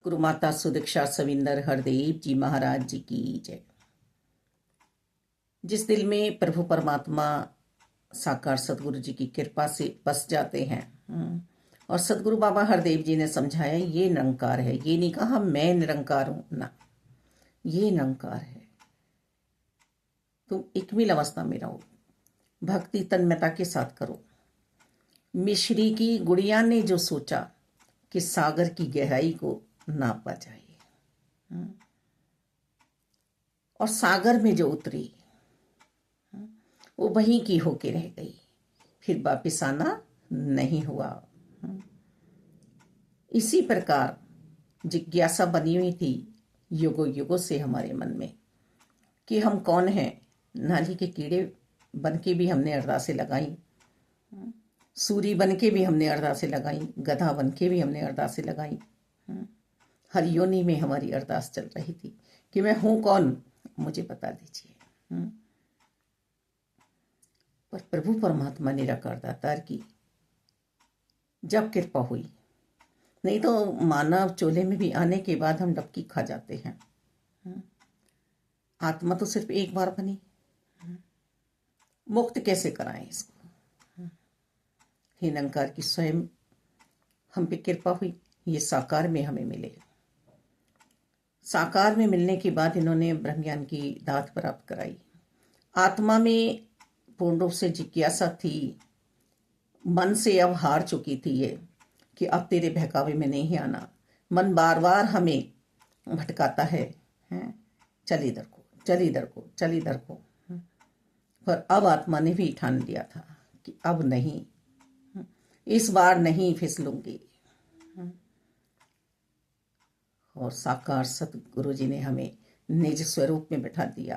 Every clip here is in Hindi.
गुरु माता सुदीक्षा सविंदर हरदेव जी महाराज जी की जय। जिस दिल में प्रभु परमात्मा साकार सदगुरु जी की कृपा से बस जाते हैं और सदगुरु बाबा हरदेव जी ने समझाया ये निरंकार है। ये नहीं कहा मैं निरंकार हूं ना, ये निरंकार है। तुम एकमिल अवस्था में रहो, भक्ति तन्मयता के साथ करो। मिश्री की गुड़िया ने जो सोचा कि सागर की गहराई को नापा जाए और सागर में जो उतरी वो वहीं की होके रह गई, फिर वापिस आना नहीं हुआ। इसी प्रकार जिज्ञासा बनी हुई थी युगों युगों से हमारे मन में कि हम कौन हैं। नाली के कीड़े बन के भी हमने अरदासें लगाई, सूरी बन के भी हमने अरदासें लगाई, गधा बन के भी हमने अरदासें लगाई। हर योनि में हमारी अरदास चल रही थी कि मैं हूं कौन, मुझे बता दीजिए। पर प्रभु परमात्मा निराकार दातार की जब कृपा हुई, नहीं तो मानव चोले में भी आने के बाद हम डबकी खा जाते हैं। आत्मा तो सिर्फ एक बार बनी, मुक्त कैसे कराएं इसको। हे निरंकार की स्वयं हम पे कृपा हुई, ये साकार में हमें मिले। साकार में मिलने के बाद इन्होंने ब्रह्म ज्ञान की दात प्राप्त कराई। आत्मा में पूर्ण रूप से जिज्ञासा थी, मन से अब हार चुकी थी ये कि अब तेरे बहकावे में नहीं आना। मन बार बार हमें भटकाता है, चल इधर को, चल इधर को, चल इधर को। पर अब आत्मा ने भी ठान लिया था कि अब नहीं, इस बार नहीं फिसलूंगी। और साकार सतगुरु जी ने हमें निज स्वरूप में बैठा दिया,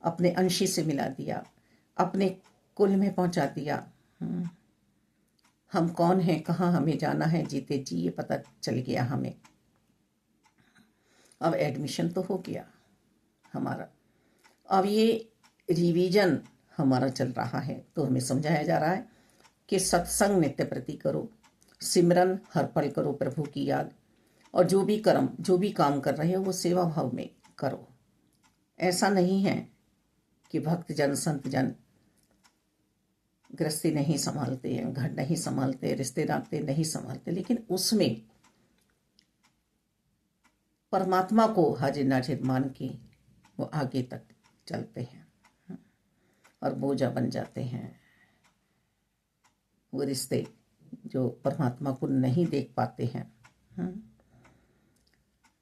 अपने अंशी से मिला दिया, अपने कुल में पहुंचा दिया। हम कौन हैं, कहाँ हमें जाना है, जीते जी ये पता चल गया हमें। अब एडमिशन तो हो गया हमारा, अब ये रिवीजन हमारा चल रहा है। तो हमें समझाया जा रहा है कि सत्संग नित्य प्रति करो, सिमरन हर पल करो प्रभु की याद, और जो भी कर्म, जो भी काम कर रहे हो वो सेवा भाव में करो। ऐसा नहीं है कि भक्त जन संत जन गृहस्थी नहीं संभालते हैं, घर नहीं संभालते, रिश्ते नाते नहीं संभालते, लेकिन उसमें परमात्मा को हाजिर नाजिर मान के वो आगे तक चलते हैं और बोझा बन जाते हैं। वो रिश्ते जो परमात्मा को नहीं देख पाते हैं।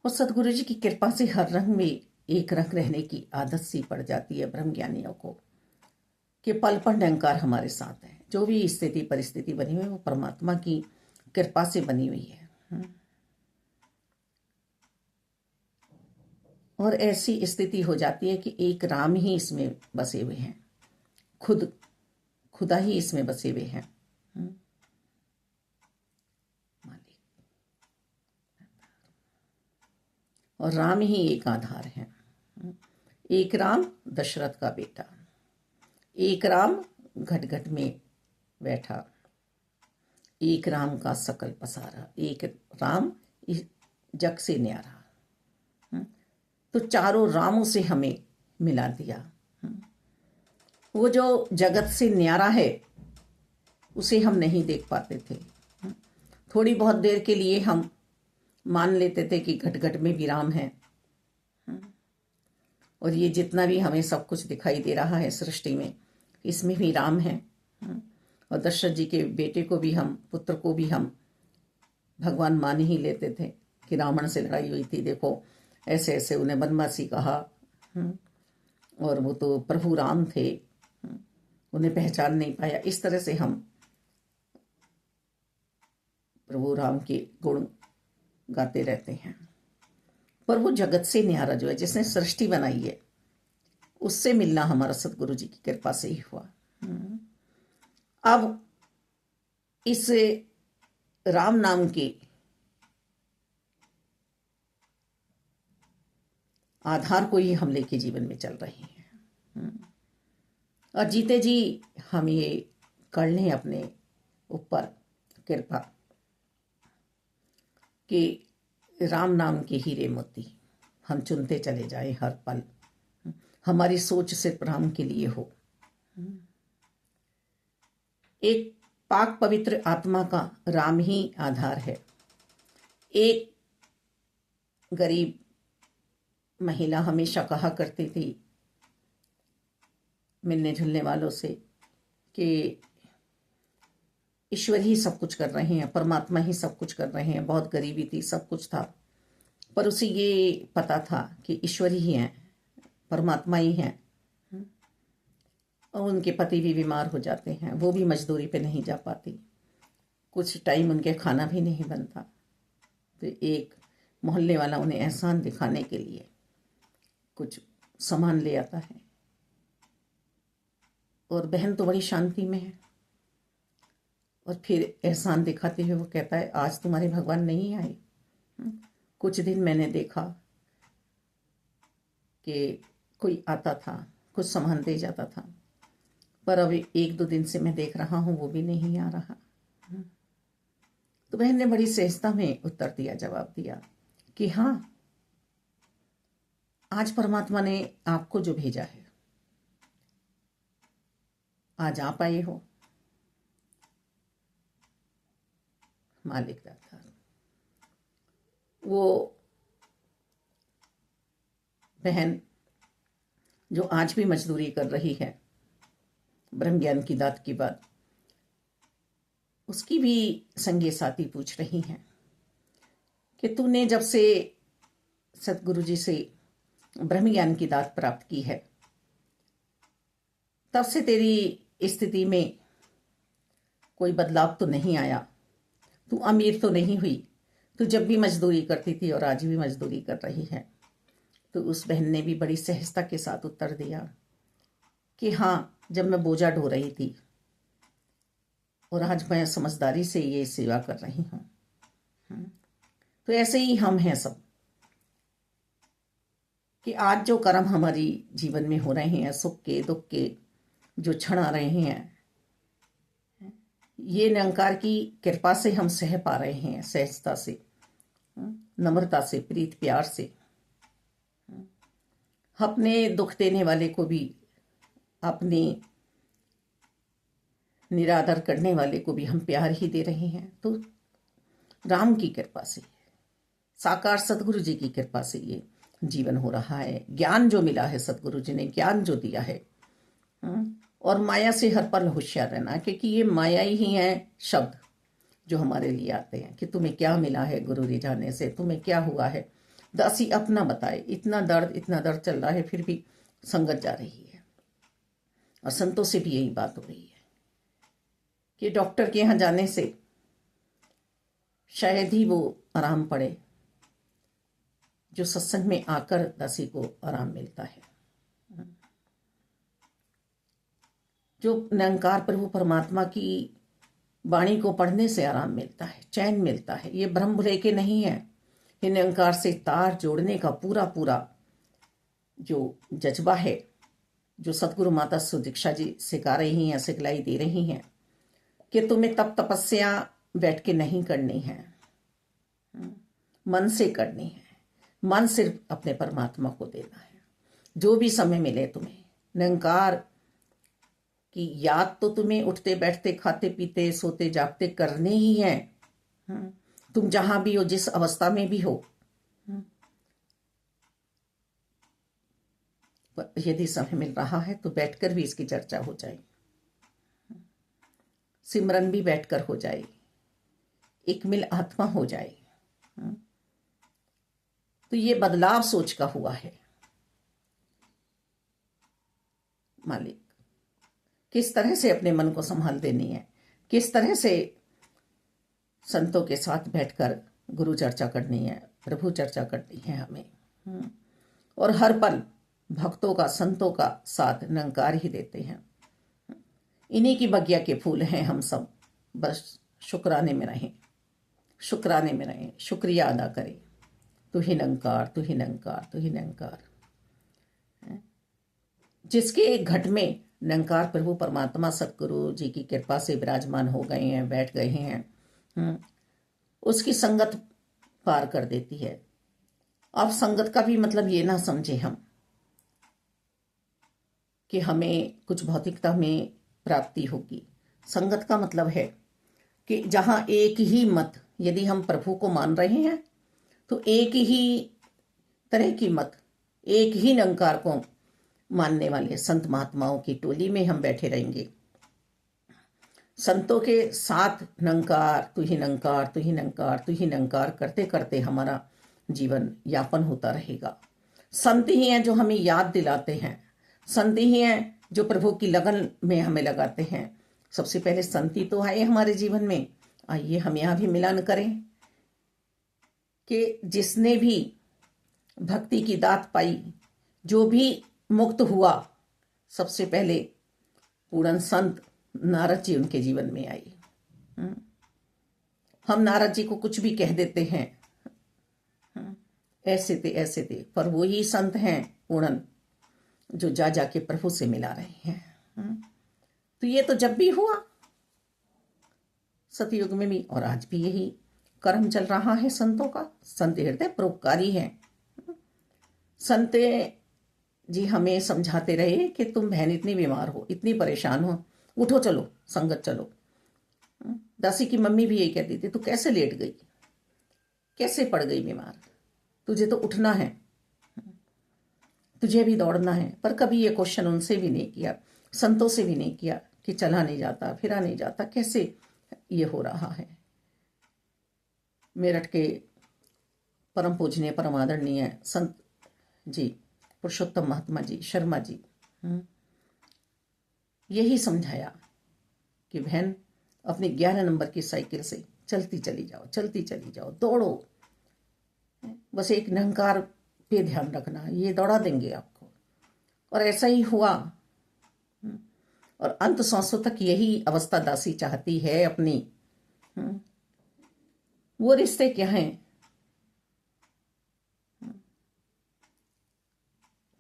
और सतगुरु जी की कृपा से हर रंग में एक रंग रहने की आदत सी पड़ जाती है ब्रह्म ज्ञानियों को कि पल पल निरंकार हमारे साथ है। जो भी स्थिति परिस्थिति बनी हुई है वो परमात्मा की कृपा से बनी हुई है। और ऐसी स्थिति हो जाती है कि एक राम ही इसमें बसे हुए हैं, खुदा ही इसमें बसे हुए हैं। और राम ही एक आधार है। एक राम दशरथ का बेटा, एक राम घट घट में बैठा, एक राम का सकल पसारा, एक राम जग से न्यारा। तो चारों रामों से हमें मिला दिया। वो जो जगत से न्यारा है उसे हम नहीं देख पाते थे। थोड़ी बहुत देर के लिए हम मान लेते थे कि घट घट में भी राम है, और ये जितना भी हमें सब कुछ दिखाई दे रहा है सृष्टि में, इसमें भी राम है। और दशरथ जी के बेटे को भी हम, पुत्र को भी हम भगवान मान ही लेते थे कि रावण से लड़ाई हुई थी, देखो ऐसे ऐसे उन्हें बनवासी कहा, और वो तो प्रभु राम थे, उन्हें पहचान नहीं पाया। इस तरह से हम प्रभु राम के गुण गाते रहते हैं। पर वो जगत से न्यारा जो है, जिसने सृष्टि बनाई है, उससे मिलना हमारा सतगुरु जी की कृपा से ही हुआ। अब इस राम नाम के आधार को ही हम लेके जीवन में चल रहे हैं, और जीते जी हम ये कर लें अपने ऊपर कृपा कि राम नाम के हीरे मोती हम चुनते चले जाएं हर पल, हमारी सोच सिर्फ राम के लिए हो। एक पाक पवित्र आत्मा का राम ही आधार है। एक गरीब महिला हमेशा कहा करती थी मिलने जुलने वालों से कि ईश्वर ही सब कुछ कर रहे हैं, परमात्मा ही सब कुछ कर रहे हैं। बहुत गरीबी थी, सब कुछ था, पर उसे ये पता था कि ईश्वर ही हैं, परमात्मा ही हैं। और उनके पति भी बीमार हो जाते हैं, वो भी मजदूरी पे नहीं जा पाती, कुछ टाइम उनके खाना भी नहीं बनता। तो एक मोहल्ले वाला उन्हें एहसान दिखाने के लिए कुछ सामान ले आता है, और बहन तो बड़ी शांति में है, और फिर एहसान दिखाते हुए वो कहता है आज तुम्हारे भगवान नहीं आए। कुछ दिन मैंने देखा कि कोई आता था, कुछ सामान दे जाता था, पर अभी 1-2 दिन से मैं देख रहा हूं वो भी नहीं आ रहा। तो बहन ने बड़ी सहजता में उत्तर दिया, जवाब दिया कि हाँ, आज परमात्मा ने आपको जो भेजा है, आज आप आए हो। मालिक दाता वो बहन जो आज भी मजदूरी कर रही है ब्रह्म ज्ञान की दात की बात, उसकी भी संगी साथी पूछ रही हैं कि तूने जब से सतगुरु जी से ब्रह्म ज्ञान की दात प्राप्त की है, तब से तेरी स्थिति में कोई बदलाव तो नहीं आया, तू अमीर तो नहीं हुई, तू जब भी मजदूरी करती थी और आज भी मजदूरी कर रही है। तो उस बहन ने भी बड़ी सहजता के साथ उत्तर दिया कि हाँ, जब मैं बोझा ढो रही थी और आज मैं समझदारी से ये सेवा कर रही हूँ। तो ऐसे ही हम हैं सब कि आज जो कर्म हमारी जीवन में हो रहे हैं, सुख के दुख के जो क्षण आ रहे हैं, ये निरंकार की कृपा से हम सह पा रहे हैं, सहजता से, नम्रता से, प्रीत प्यार से। अपने दुख देने वाले को भी, अपने निरादर करने वाले को भी हम प्यार ही दे रहे हैं। तो राम की कृपा से, साकार सतगुरु जी की कृपा से ये जीवन हो रहा है। ज्ञान जो मिला है, सतगुरु जी ने ज्ञान जो दिया है, और माया से हर पल होशियार रहना, क्योंकि ये माया ही है शब्द जो हमारे लिए आते हैं कि तुम्हें क्या मिला है गुरु री जाने से, तुम्हें क्या हुआ है। दासी अपना बताए, इतना दर्द चल रहा है, फिर भी संगत जा रही है। और संतों से भी यही बात हो रही है कि डॉक्टर के यहाँ जाने से शायद ही वो आराम पड़े, जो सत्संग में आकर दासी को आराम मिलता है, जो निरंकार प्रभु परमात्मा की वाणी को पढ़ने से आराम मिलता है, चैन मिलता है। ये ब्रह्म भुले के नहीं है, ये निरंकार से तार जोड़ने का पूरा पूरा जो जज्बा है, जो सतगुरु माता सुदीक्षा जी सिखा रही हैं, सिखलाई दे रही हैं कि तुम्हें तप तपस्या बैठ के नहीं करनी है, मन से करनी है। मन सिर्फ अपने परमात्मा को देना है। जो भी समय मिले तुम्हें निरंकार की याद तो तुम्हें उठते बैठते, खाते पीते, सोते जागते करने ही है। तुम जहां भी हो, जिस अवस्था में भी हो, यदि समय मिल रहा है तो बैठकर भी इसकी चर्चा हो जाए, सिमरन भी बैठकर हो जाए, एक मिल आत्मा हो जाए। तो ये बदलाव सोच का हुआ है। मालिक किस तरह से अपने मन को संभाल देनी है, किस तरह से संतों के साथ बैठकर गुरु चर्चा करनी है, प्रभु चर्चा करनी है हमें। और हर पल भक्तों का, संतों का साथ निरंकार ही देते हैं। इन्हीं की बगिया के फूल हैं हम सब। बस शुक्राने में रहें, शुक्राने में रहें, शुक्रिया अदा करें। तू ही निरंकार, तू ही निरंकार, तू ही निरंकार। जिसके एक घट में निरंकार प्रभु परमात्मा सतगुरु जी की कृपा से विराजमान हो गए हैं, बैठ गए हैं, उसकी संगत पार कर देती है। अब संगत का भी मतलब ये ना समझे हम कि हमें कुछ भौतिकता में प्राप्ति होगी। संगत का मतलब है कि जहां एक ही मत, यदि हम प्रभु को मान रहे हैं तो एक ही तरह की मत, एक ही निरंकार को मानने वाले संत महात्माओं की टोली में हम बैठे रहेंगे। संतों के साथ निरंकार, तू ही निरंकार, तू ही निरंकार, तू ही निरंकार करते करते हमारा जीवन यापन होता रहेगा। संत ही हैं जो हमें याद दिलाते हैं, संत ही हैं जो प्रभु की लगन में हमें लगाते हैं। सबसे पहले संत ही तो आए हमारे जीवन में। आइए हम यहाँ भी मिलन करें कि जिसने भी भक्ति की दात पाई, जो भी मुक्त हुआ, सबसे पहले पूर्ण संत नारद जी उनके जीवन में आई। हम नारद जी को कुछ भी कह देते हैं, ऐसे थे ऐसे थे, पर वो ही संत हैं पूर्ण जो जा जाके प्रभु से मिला रहे हैं। तो ये तो जब भी हुआ सतयुग में भी, और आज भी यही कर्म चल रहा है संतों का। संत हृदय परोपकारी है। संत जी हमें समझाते रहे कि तुम बहन इतनी बीमार हो, इतनी परेशान हो, उठो चलो संगत चलो। दासी की मम्मी भी यही कहती थी, तू कैसे लेट गई, कैसे पड़ गई बीमार, तुझे तो उठना है, तुझे भी दौड़ना है। पर कभी ये क्वेश्चन उनसे भी नहीं किया, संतों से भी नहीं किया कि चला नहीं जाता, फिरा नहीं जाता, कैसे ये हो रहा है। मेरठ के परम पूजनीय परम आदरणीय संत जी पुरुषोत्तम महात्मा जी शर्मा जी यही समझाया कि बहन अपनी 11 नंबर की साइकिल से चलती चली जाओ, चलती चली जाओ, दौड़ो, बस एक निरंकार पे ध्यान रखना, ये दौड़ा देंगे आपको। और ऐसा ही हुआ। और अंत सांसों तक यही अवस्था दासी चाहती है अपनी। वो रिश्ते क्या हैं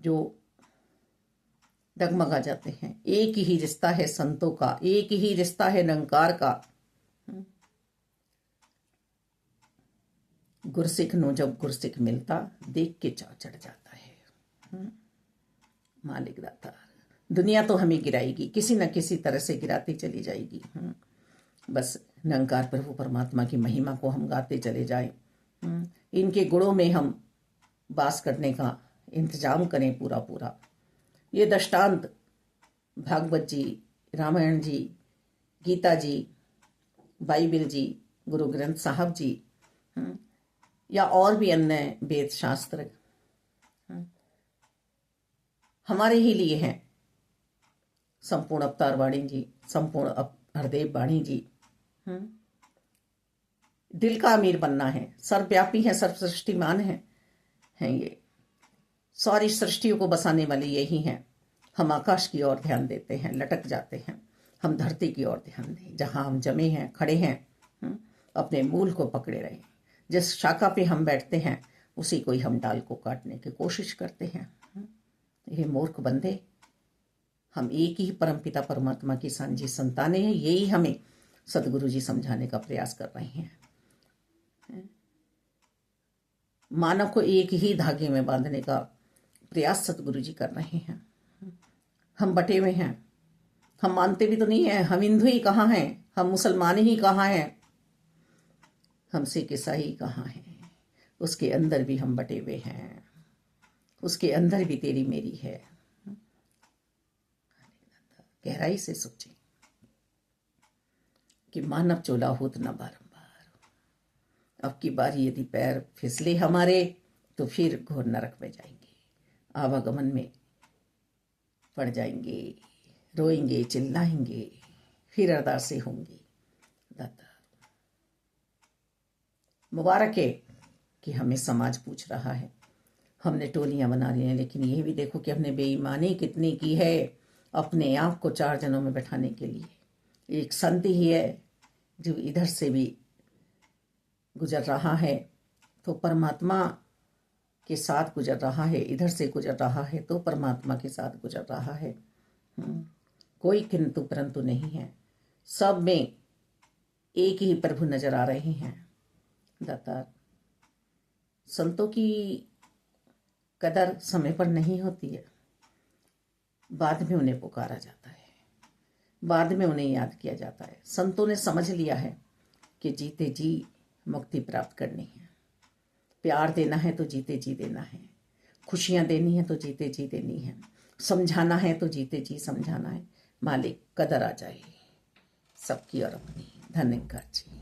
जो डगमगा जाते हैं। एक ही रिश्ता है संतों का, एक ही रिश्ता है निरंकार का। गुरसिख नो जब गुरसिख मिलता, देख के चाव चढ़ जाता है। मालिक दाता, दुनिया तो हमें गिराएगी, किसी न किसी तरह से गिराती चली जाएगी। बस निरंकार प्रभु परमात्मा की महिमा को हम गाते चले जाएं, इनके गुणों में हम वास करने का इंतजाम करें पूरा पूरा। ये दृष्टांत भागवत जी, रामायण जी, गीता जी, बाइबिल जी, गुरु ग्रंथ साहब जी, या और भी अन्य वेद शास्त्र हमारे ही लिए हैं। संपूर्ण अवतार वाणी जी, संपूर्ण हरदेव वाणी जी। दिल का अमीर बनना है, सर्वव्यापी है, सर्वसृष्टिमान है ये सारी सृष्टियों को बसाने वाले यही हैं। हम आकाश की ओर ध्यान देते हैं, लटक जाते हैं। हम धरती की ओर ध्यान दें, जहां हम जमे हैं, खड़े हैं, अपने मूल को पकड़े रहें। जिस शाखा पे हम बैठते हैं उसी को ही हम डाल को काटने की कोशिश करते हैं। ये मूर्ख बंदे, हम एक ही परमपिता परमात्मा की सांझी संतानें हैं। यही हमें सदगुरु जी समझाने का प्रयास कर रहे हैं। मानव को एक ही धागे में बांधने का प्रयास सतगुरु जी कर रहे हैं। हम बटे हुए हैं, हम मानते भी तो नहीं है। हम हिंदू ही कहाँ हैं, हम मुसलमान ही कहाँ हैं, हम सिख ईसाई कहाँ हैं। उसके अंदर भी हम बटे हुए हैं, उसके अंदर भी तेरी मेरी है। गहराई से सोचें कि मानव चोला होत न बारंबार। अब की बारी यदि पैर फिसले हमारे तो फिर घोर नरक में जाएंगे, आवागमन में पड़ जाएंगे, रोएंगे, चिल्लाएंगे, फिर अरदासें होंगी। दाता मुबारक है कि हमें समाज पूछ रहा है, हमने टोलियां बना ली हैं, लेकिन ये भी देखो कि हमने बेईमानी कितनी की है अपने आप को 4 जनों में बैठाने के लिए। एक संत ही है जो इधर से भी गुजर रहा है तो परमात्मा के साथ गुजर रहा है, इधर से गुजर रहा है तो परमात्मा के साथ गुजर रहा है। कोई किंतु परंतु नहीं है, सब में एक ही प्रभु नजर आ रहे हैं। दाता संतों की कदर समय पर नहीं होती है, बाद में उन्हें पुकारा जाता है, बाद में उन्हें याद किया जाता है। संतों ने समझ लिया है कि जीते जी मुक्ति प्राप्त करनी है, प्यार देना है तो जीते जी देना है, खुशियां देनी है तो जीते जी देनी है, समझाना है तो जीते जी समझाना है। मालिक कदर आ जाए सबकी और अपनी। धन्यवाद जी।